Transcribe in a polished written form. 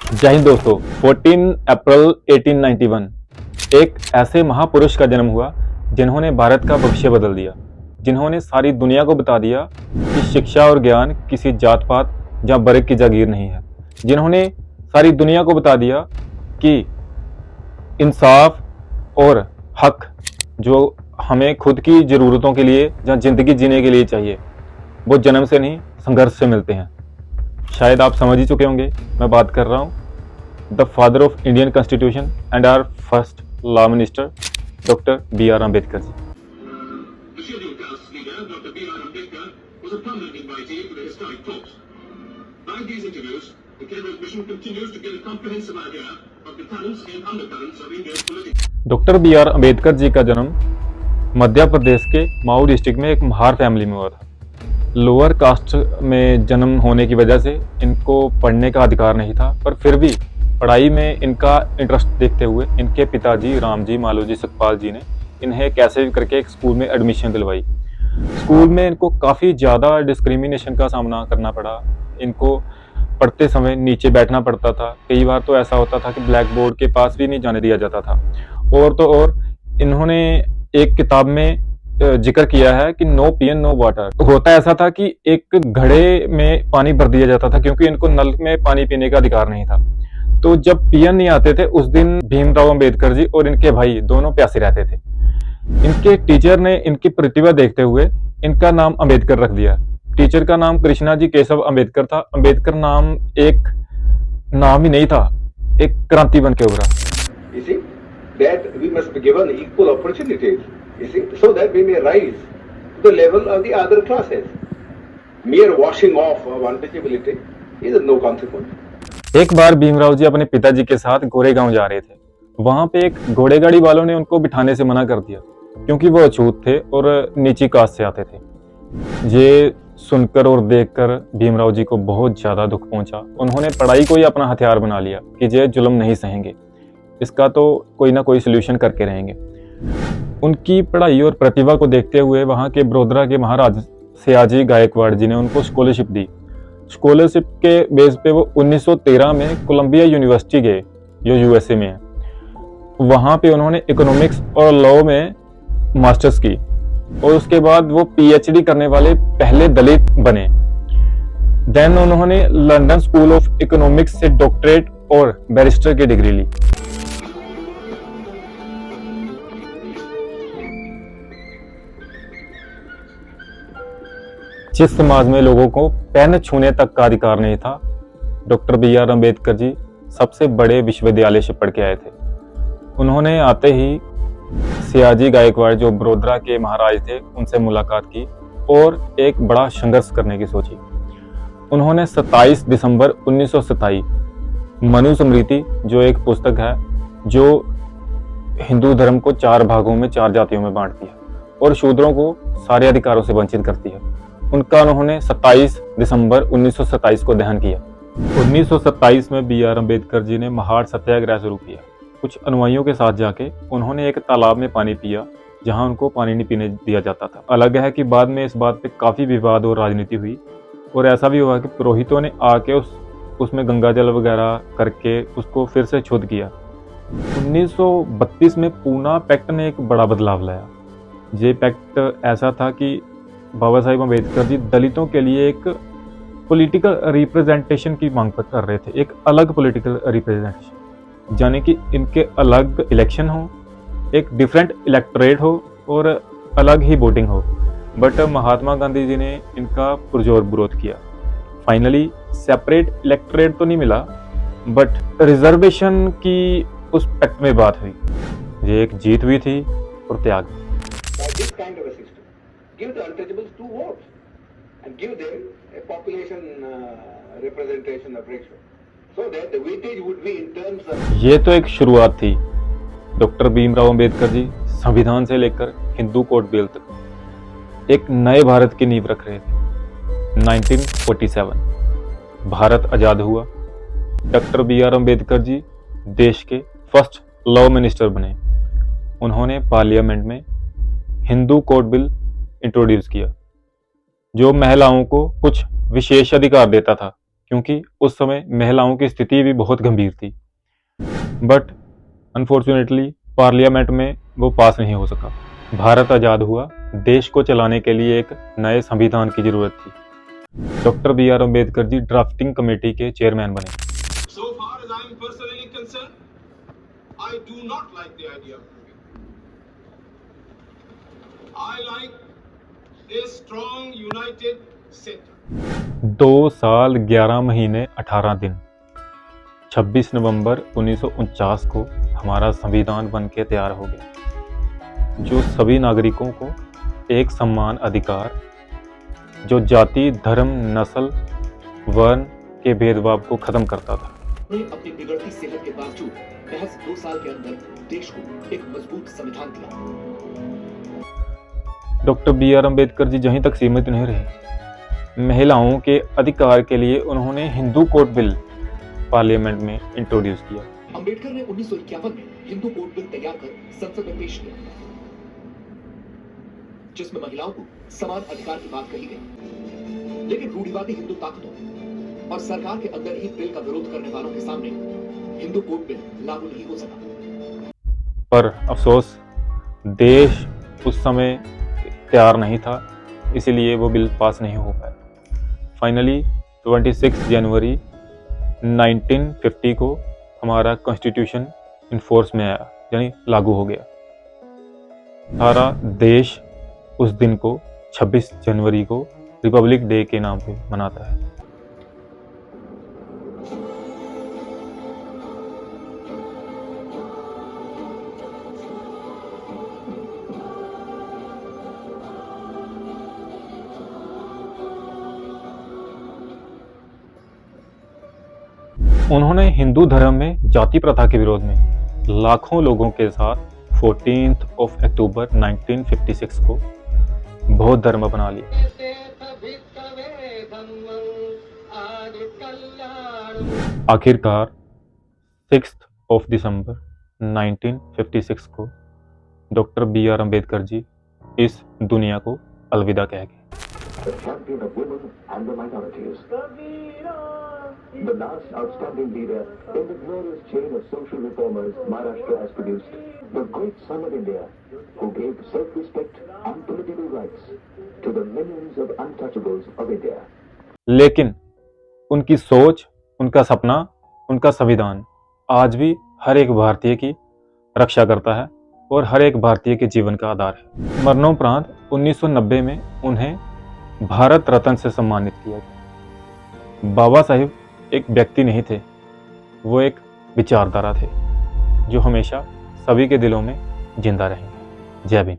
जय हिंद दोस्तों। 14 अप्रैल 1891 एक ऐसे महापुरुष का जन्म हुआ जिन्होंने भारत का भविष्य बदल दिया, जिन्होंने सारी दुनिया को बता दिया कि शिक्षा और ज्ञान किसी जात पात या वर्ग की जागीर नहीं है, जिन्होंने सारी दुनिया को बता दिया कि इंसाफ और हक जो हमें खुद की ज़रूरतों के लिए या ज़िंदगी जीने के लिए चाहिए, वो जन्म से नहीं संघर्ष से मिलते हैं। शायद आप समझ ही चुके होंगे मैं बात कर रहा हूँ the father of Indian constitution and our first law minister doctor B.R. Ambedkar ji. The scheduled caste leader, Dr. B.R. Ambedkar, was a prominent invitee to the historic talks. By these interviews, the Cabinet mission continues to get a comprehensive idea of the currents and undercurrents of India's politics. Doctor B.R. Ambedkar ji का जन्म मध्य प्रदेश के माऊ district में एक Mahar family में हुआ था। Lower caste में जन्म होने की वजह से इनको पढ़ने का अधिकार नहीं था, पर फिर भी पढ़ाई में इनका इंटरेस्ट देखते हुए इनके पिताजी रामजी मालोजी सुखपाल जी ने इन्हें कैसे भी करके एक स्कूल में एडमिशन दिलवाई। स्कूल में इनको काफ़ी ज़्यादा डिस्क्रिमिनेशन का सामना करना पड़ा। इनको पढ़ते समय नीचे बैठना पड़ता था। कई बार तो ऐसा होता था कि ब्लैक बोर्ड के पास भी नहीं जाने दिया जाता था। और तो और इन्होंने एक किताब में जिक्र किया है कि नो पियन नो वाटर। होता ऐसा था कि एक घड़े में पानी भर दिया जाता था क्योंकि इनको नल में पानी पीने का अधिकार नहीं था। तो जब पियन नहीं आते थे उस दिन भीमराव अंबेडकर जी और इनके भाई दोनों प्यासे रहते थे। इनके टीचर ने इनकी प्रतिभा देखते हुए इनका नाम अंबेडकर रख दिया। टीचर का नाम कृष्णा जी केशव अंबेडकर था। अंबेडकर नाम एक नाम ही नहीं था, एक क्रांति बन के उभरा। You see, that we must be given equal opportunities, you see, so that we may rise to the level of the other classes. Mere washing off of untouchability is of no consequence. एक बार भीमराव जी अपने पिताजी के साथ गोरेगांव जा रहे थे। वहां पे एक घोड़ेगाड़ी वालों ने उनको बिठाने से मना कर दिया क्योंकि वो अछूत थे और नीची कास्ट से आते थे। ये सुनकर और देखकर भीमराव जी को बहुत ज्यादा दुख पहुंचा। उन्होंने पढ़ाई को ही अपना हथियार बना लिया कि ये जुल्म नहीं सहेंगे, इसका तो कोई ना कोई सोल्यूशन करके रहेंगे। उनकी पढ़ाई और प्रतिभा को देखते हुए वहां के बड़ौदा के महाराज सयाजी गायकवाड़ जी ने उनको स्कॉलरशिप दी। स्कॉलरशिप के बेस पे वो 1913 में कोलंबिया यूनिवर्सिटी गए जो यूएसए में है। वहां पे उन्होंने इकोनॉमिक्स और लॉ में मास्टर्स की और उसके बाद वो पीएचडी करने वाले पहले दलित बने। देन उन्होंने लंदन स्कूल ऑफ इकोनॉमिक्स से डॉक्टरेट और बैरिस्टर की डिग्री ली। जिस समाज में लोगों को पेन छूने तक का अधिकार नहीं था, डॉक्टर B.R. अम्बेडकर जी सबसे बड़े विश्वविद्यालय से पढ़ के आए थे। उन्होंने आते ही सयाजी गायकवाड़ जो बड़ौदा के महाराज थे उनसे मुलाकात की और एक बड़ा संघर्ष करने की सोची। उन्होंने 27 दिसंबर 1927 मनुस्मृति जो एक पुस्तक है जो हिंदू धर्म को 4 भागों में 4 जातियों में बांटती है और शूद्रों को सारे अधिकारों से वंचित करती है, उनका उन्होंने 27 दिसंबर 1927 को दहन किया। 1927 में B.R. अम्बेडकर जी ने महार सत्याग्रह शुरू किया। कुछ अनुयायियों के साथ जाके उन्होंने एक तालाब में पानी पिया जहां उनको पानी नहीं पीने दिया जाता था। अलग है कि बाद में इस बात पे काफ़ी विवाद और राजनीति हुई और ऐसा भी हुआ कि पुरोहितों ने आके उसमें गंगा जल वगैरह करके उसको फिर से शुद्ध किया। 1932 में पूना पैक्ट ने एक बड़ा बदलाव लाया। ये पैक्ट ऐसा था कि बाबा साहिब अम्बेडकर जी दलितों के लिए एक पॉलिटिकल रिप्रेजेंटेशन की मांग कर रहे थे, एक अलग पॉलिटिकल रिप्रेजेंटेशन, यानी कि इनके अलग इलेक्शन हो, एक डिफरेंट इलेक्टोरेट हो और अलग ही वोटिंग हो। बट महात्मा गांधी जी ने इनका पुरजोर विरोध किया। फाइनली सेपरेट इलेक्टोरेट तो नहीं मिला बट रिजर्वेशन की उस पैक्ट में बात हुई। ये एक जीत हुई थी और त्याग। By this kind of a system, give the untouchables 2 votes and give them a population representation of ratio, so that the weightage would be in terms of. ये तो एक शुरुआत थी। डॉक्टर भीमराव अंबेडकर जी संविधान से लेकर हिंदू कोड बिल तक एक नए भारत की नींव रख रहे थे। 1947 भारत आजाद हुआ। Doctor B.R. अम्बेडकर जी देश के फर्स्ट लॉ मिनिस्टर बने। उन्होंने पार्लियामेंट में हिंदू कोड बिल इंट्रोड्यूस किया जो महिलाओं को कुछ विशेष अधिकार देता था। क्योंकि उस समय महिलाओं की स्थिति भी बहुत गंभीर थी। बट अनफॉर्चुनेटली पार्लियामेंट में वो पास नहीं हो सका। भारत आज़ाद हुआ, देश को चलाने के लिए एक नए संविधान की ज़रूरत थी। Doctor B R Ambedkar ji drafting committee के चेयरमैन बने। So far as I am personally concerned, I do not like the idea of moving. I like a strong, united center. 2 साल 11 महीने 18 दिन 26 नवंबर 1949 को हमारा संविधान बन के तैयार हो गया, जो सभी नागरिकों को एक समान अधिकार, जो जाति, धर्म, नस्ल, वर्ण के भेदभाव को खत्म करता था। अपनी बिगड़ती सेहत के बावजूद महज 2 साल के अंदर देश को एक मजबूत संविधान दिया। डॉक्टर बी आर अम्बेडकर जी जहीं तक सीमित नहीं रहे, महिलाओं के अधिकार के लिए उन्होंने हिंदू कोड बिल पार्लियामेंट में इंट्रोड्यूस किया। अम्बेडकर ने 1951 में हिंदू कोड बिल तैयार कर संसद में पेश किया, जिसमें महिलाओं को समान अधिकार की बात कही गई। लेकिन रूढ़िवादी हिंदू ताकतों और सरकार के अंदर ही बिल का विरोध करने वालों के सामने हिंदू कोड बिल लागू नहीं हो सका। पर अफसोस, देश उस समय तैयार नहीं था, इसीलिए वो बिल पास नहीं हो पाया। फाइनली 26 जनवरी 1950 को हमारा कॉन्स्टिट्यूशन इन्फोर्स में आया, यानी लागू हो गया। सारा देश उस दिन को 26 जनवरी को रिपब्लिक डे के नाम पे मनाता है। उन्होंने हिंदू धर्म में जाति प्रथा के विरोध में लाखों लोगों के साथ 14 अक्टूबर 1956 को बौद्ध धर्म अपना लिया। आखिरकार 6 दिसंबर 1956 को डॉक्टर बी आर अम्बेडकर जी इस दुनिया को अलविदा कह गए। The champion of women and the minorities. The last outstanding leader in the glorious chain of social reformers Maharashtra has produced. The great son of India who gave self-respect and political rights to the millions of untouchables of India. लेकिन उनकी सोच, उनका सपना, उनका संविधान आज भी हर एक भारतीय की रक्षा करता है और हर एक भारतीय के जीवन का आधार है। मरणोपरांत 1990 में उन्हें भारत रत्न से सम्मानित किया गया। बाबा साहिब एक व्यक्ति नहीं थे, वो एक विचारधारा थे जो हमेशा सभी के दिलों में जिंदा रहेंगे। जय भीम।